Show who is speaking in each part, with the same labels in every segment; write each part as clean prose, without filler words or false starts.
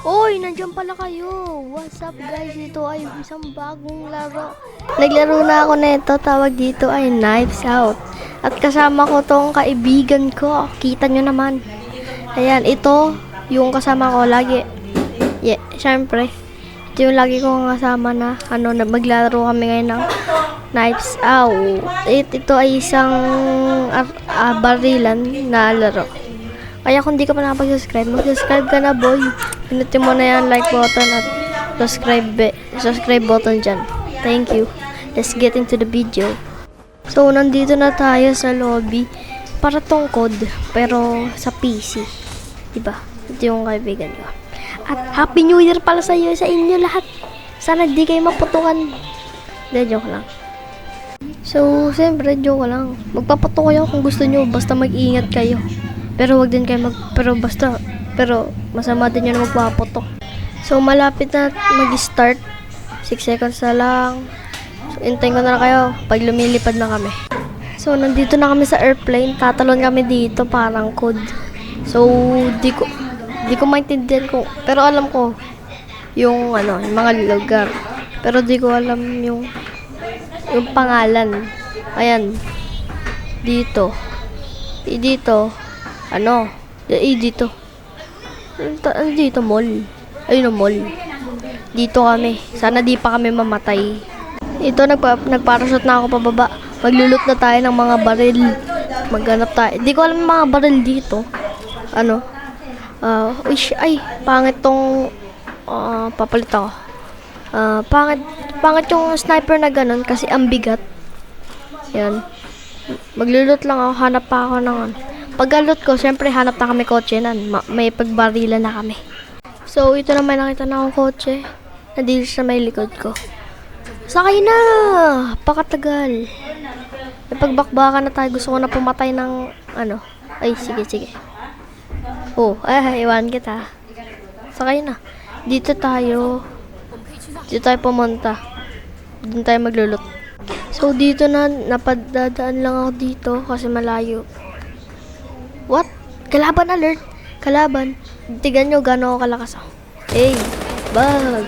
Speaker 1: Oy, nandiyan pala kayo. What's up guys? Ito ay isang bagong laro. Naglaro na ako nito. Tawag dito ay Knives Out. At kasama ko tong kaibigan ko. Kita nyo naman. Ayan, ito yung kasama ko lagi. Yeah, syempre. Ito yung lagi kong kasama na na maglaro kami ngayon ng Knives Out. Ito ay isang barilan na laro. Kaya kung di ka pa nakapag-subscribe, mag-subscribe ka na boy. Pinutin mo na yan like button at subscribe button dyan. Thank you. Let's get into the video. So, nandito na tayo sa lobby. Para tong code, pero sa PC. Diba? Ito yung kaibigan ko. At Happy New Year pala sa inyo lahat. Sana di kayo maputukan. Hindi, joke lang. So, siyempre, joke lang. Magpapatok kayo kung gusto nyo. Basta mag-iingat kayo. Pero wag din kayo pero masama din yun na magpapatok. So, malapit na mag-start. 6 seconds na lang. So, hintayin ko na lang kayo pag lumilipad na kami. So, nandito na kami sa airplane. Tatalon kami dito parang code. So, di ko maintindihan ko. Pero alam ko yung yung mga lugar. Pero di ko alam yung pangalan. Ayan. Dito. Dito. Dito. Dito, mall. Ayun, mall. Dito kami. Sana di pa kami mamatay. Ito, nagparashoot na ako pababa. Maglulot na tayo ng mga baril. Maghanap tayo. Di ko alam yung mga baril dito. Pangit tong papalit ako. Pangit yung sniper na ganun kasi ang bigat. Yan. Maglulot lang ako. Hanap pa ako ng pag-alot ko, syempre hanap na kami kotse nan. May pagbarilan na kami. So, ito naman nakita na akong kotse. Nandito sa may likod ko. Sakay na! Pakatagal. May pagbakbakan na tayo. Gusto ko na pumatay ng Ay, sige. Iwan kita. Sakay na. Dito tayo pumunta. Doon tayo maglulot. So, dito na napadadaan lang ako dito kasi malayo. What? Kalaban alert. Kalaban. Tignan nyo gano'n ako kalakas. Hey, bag.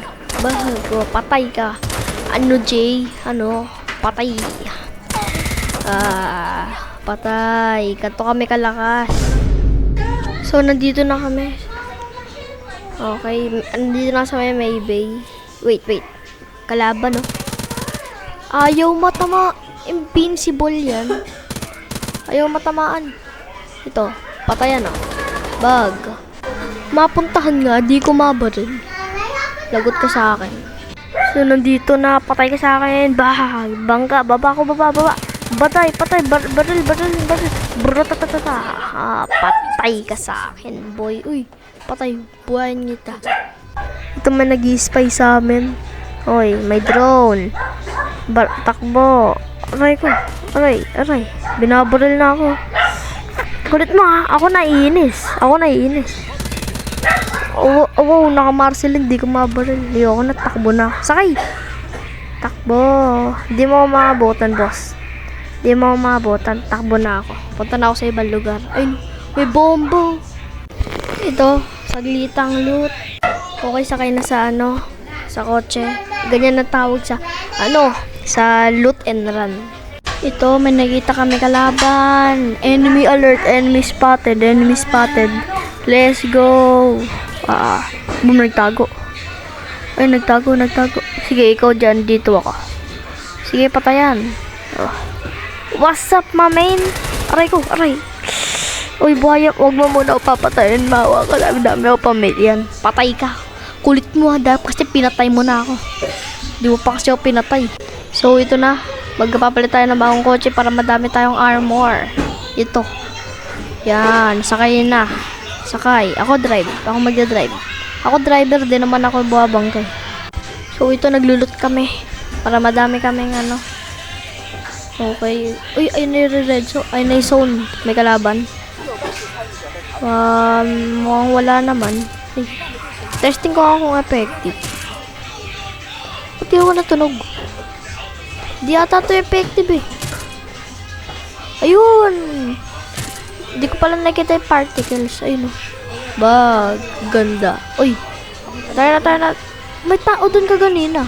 Speaker 1: Patay ka. Jay? Patay. Patay. Kanto kami kalakas. So, nandito na kami. Okay. Nandito na sa may bay. Wait. Kalaban, Ayaw matama. Invincible yan. Ayaw matamaan. Ito, patayan Bag. Mapuntahan nga, di ko mabaril. Lagot ka sa akin. So, nandito na, patay ka sa akin. Bangka, baba. Patay, baril. Bratatatata. Patay ka sa akin, boy. Uy, patay, buhayin kita. Ito may nag-i-spy sa amin. Oy, may drone. Takbo. Aray ko. Aray. Binabaril na ako. Kulit mo ako naiinis. Wow, naka-marceling, di ko mabaril. Di ako natakbo na. Sakay! Takbo. Di mo maabotan, boss. Takbo na ako. Punta na ako sa ibang lugar. Ay, may bombo. Ito, saglitang loot. Okay, sakay na sa sa kotse. Ganyan na tawag sa sa loot and run. Ito, may nakita kami kalaban. Enemy alert, enemy spotted. Let's go. Nagtago. Ay, nagtago. Sige, ikaw dyan, dito ako. Sige, patayan. What's up, my man? Aray ko. Uy, buhaya, huwag mo muna ako papatayin. Mawa ka, dami ako pamilyan. Patay ka. Kulit mo dahil kasi pinatay mo na ako. Di mo pa kasi ako pinatay. So, ito na. Magpapalit tayo ng bagong kotse para madami tayong armor. Ito. Yan. Sakay na. Sakay. Ako drive. Ako magdadrive. Ako driver din naman ako buwabangkay. So, ito naglulot kami. Para madami kaming Okay. Uy, ay nire-red. So, ay na-zone. May kalaban. Mukhang wala naman. Ay. Testing ko kung effective. Pati ako natunog. Di ata to effective Ayun. Di ko pala nakita yung particles. Ayun Bag. Ganda. Uy. Tayo na. May tao dun kaganina.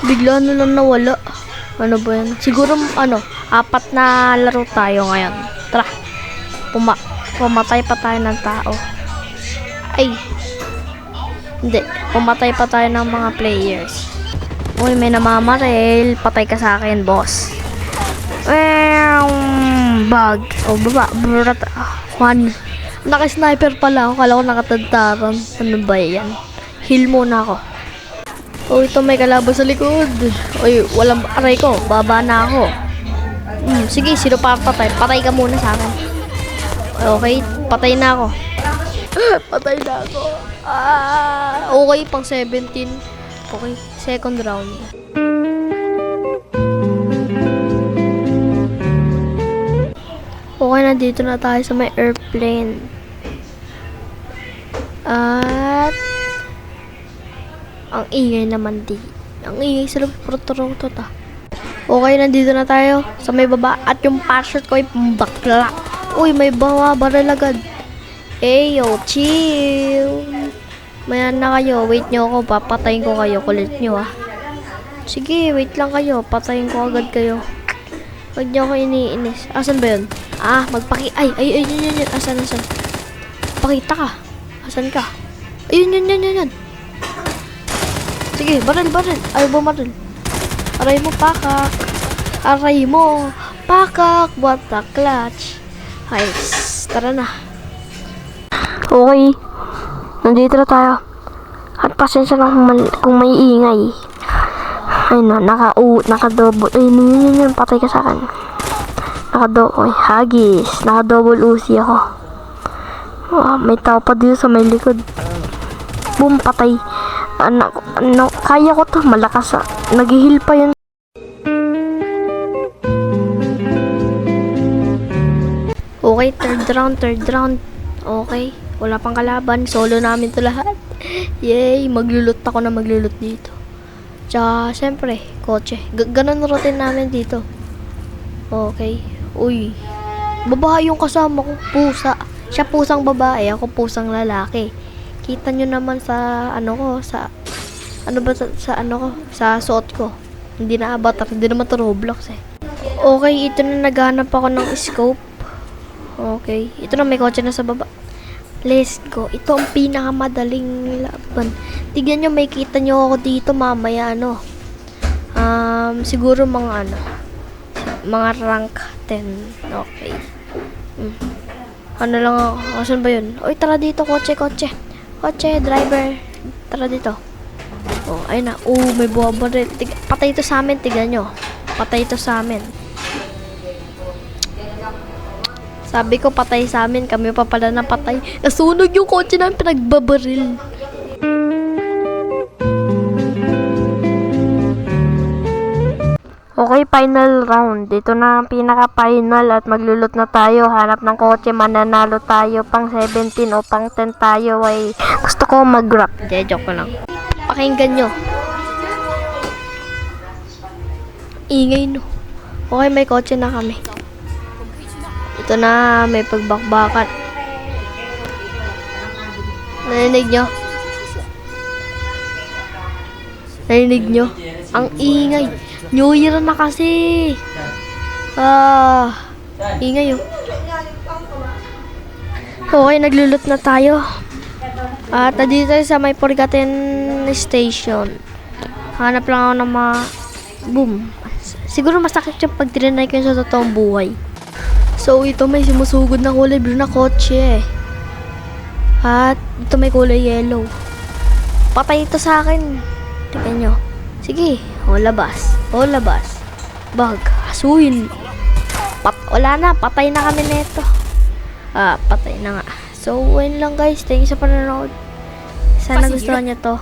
Speaker 1: Bigla na lang nawala. Ano ba yan? Siguro, apat na laro tayo ngayon. Tara. Pumatay pa tayo ng tao. Ay. Hindi. Pumatay pa tayo ng mga players. Uy, may namamaril. Patay ka sa akin, boss. Bug. Oh, baba. One. Naka-sniper pala ako. Kala ko nakatantaran. Ano ba yan? Heal muna ako. Oh, ito may kalaban sa likod. Uy, walang aray ko. Baba na ako. Sige, sino pa patay? Patay ka muna sa akin. Okay, patay na ako. Patay na ako. Okay, pang 17. Okay, second round. Okay, nandito na tayo sa may airplane. At ang ingay naman di. Ang ingay sila proto-roto ta. Okay, nandito na tayo sa may baba. At yung parachute ko ay bakla. Uy, may baril agad. Yo, chill. Mayan na kayo. Wait nyo ako. Papatayin ko kayo. Kulit nyo Sige, wait lang kayo. Patayin ko agad kayo. Huwag nyo ako iniinis. Asan ba yun? Ay, yun. Asan? Pakita ka. Asan ka? Ayun, yun. Sige, baril. Ayaw bumaril. Aray mo, pakak. What the clutch. Nice. Tara na. Okay. Nandito na tayo. At pasensya lang kung may ingay. Ayun na, naka-double. Ayun, patay ka sa akin. Hagis. Naka-double uzi ako. May tao pa dito sa may likod. Boom, patay. Kaya ko to, malakas nag-heal pa yun. Okay, third round. Okay, wala pang kalaban. Solo namin to lahat. Yay, maglulot dito. Tsaka, syempre, kotse. Ganun routine namin dito. Okay. Uy, babae yung kasama ko, pusa. Siya pusang babae, ako pusang lalaki. Kita nyo naman sa sa suot ko. Hindi na avatar, hindi naman to Roblox Okay, ito na naghanap ako ng scope. Okay, ito na may kotse na sa baba. Let's go. Ito ang pinakamadaling laban. Tignan nyo, may kita nyo ako dito mamaya siguro mga rank 10. Okay. Ano lang ako. Asan ba yun? Uy, tara dito, kotse, driver. Tara dito. Oh, ayun na. May buwabaril. Patay ito sa amin, tignan nyo. Patay ito sa amin. Sabi ko, patay sa amin. Kami pa pala napatay. Nasunog yung kotse namin, pinagbabaril. Okay, final round. Dito na ang pinaka-final at maglulot na tayo. Hanap ng kotse, mananalo tayo. Pang 17 o pang 10 tayo. Ay, gusto ko mag-rap. Joke ko lang. Pakinggan nyo. Ingay no. Okay, may kotse na kami. Ito na, may pagbakbakan. Narinig nyo? Ang ingay. New Year na kasi. Ingay Okay, naglulot na tayo. At dito tayo sa may Forgotten Station. Hanap lang ako ng boom. Siguro masakit yung pag tinanay ko sa totoong buhay. So, ito may sumusugod na kulay blue na kotse. At ito may kulay yellow. Patay ito sa akin. Tingnan nyo. Sige, labas. Bag, asuhin. Wala na, patay na kami nito. Patay na nga. So, ayun lang guys. Thank you sa panonood. Sana gustuhan nyo to.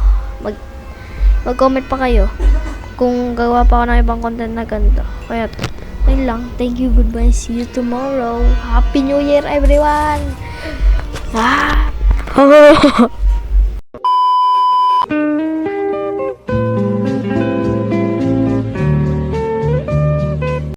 Speaker 1: Mag-comment pa kayo kung gawa pa ako ng ibang content na ganito. Kaya, ayun lang. Thank you, goodbye. See you tomorrow. Happy New Year, everyone!